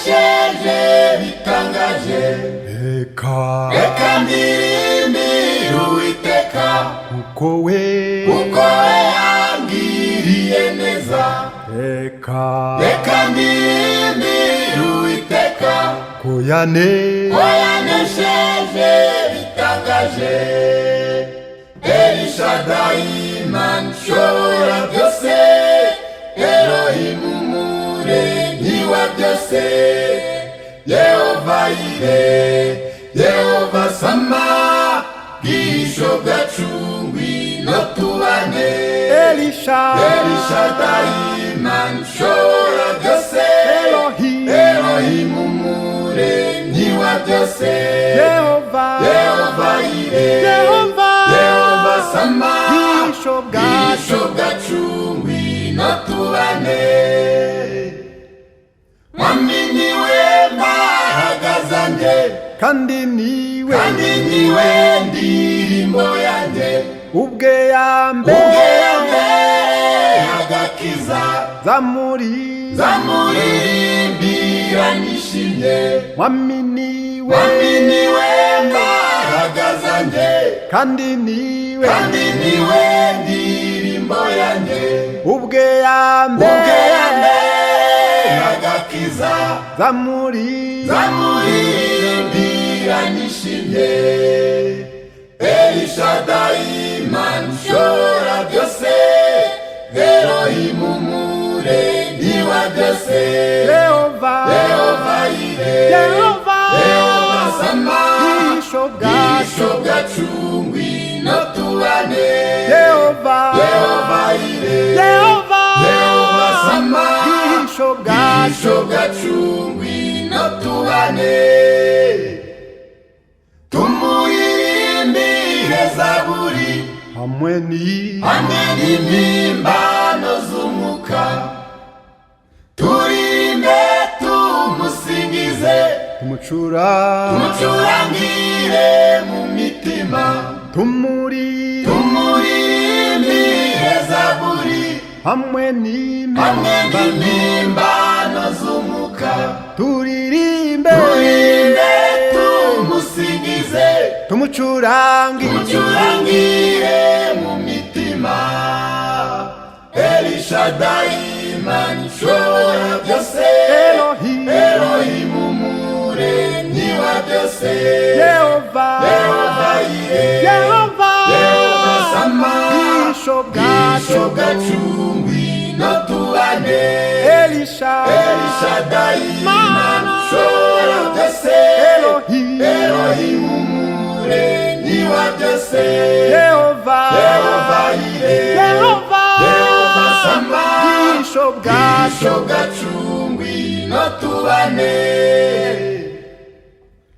yanesheje bitangaje. Reka ndirimire Uwiteka uko we yangiriye neza. Reka ndirimire Uwiteka ko yanesheje bitangaje. El Shaddai, Imana ishobora byose, Elohim umuremyi wa byose, Yehova Yire, Yehova Sama, bwisho bwacu ngwino tubane. El Shaddai, Imana ishobora byose, Elohim umuremyi wa byose, Yehova Yire, Yehova Sama, bwisho bwacu ngwino tubane. Mwami niwe mbaraga zanjye, kandi niwe ndirimbo yanjye. ubwe yambere agakiza, zamurimbira nishimye. Mwami niwe mbaraga zanjye, kandi niwe ndirimbo yanjye. ubwe yambere agakiza, zamurimbira nishimye. El Shaddai, Imana ishobora byose, Elohim umuremyi wa byose, Yehova Yire, Yehova Sama, bwisho bwacu ngwino tubane. Yehova Yire, Yehova Sama, bwisho bwacu ngwino tubane. Tumuririmbire zaburi, hamwe n'impimbano z'umwuka. Turirimbe tumusingize, tumucurangire mu mitima. Tumuririmbire zaburi, hamwe n'impimbano z'umwuka. turirimbe tumusingize, tumucurangire mu mitima. El Shaddai, Imana ishobora byose, Elohim umuremyi wa byose, Yehova Yire, Yehova Sama, bwisho bwacu ngwino tubane. El Shaddai, Imana ishobora byose, Elohim umuremyi wa byose, Yehova Yire, Yehova Sama, bwisho bwacu ngwino tubane.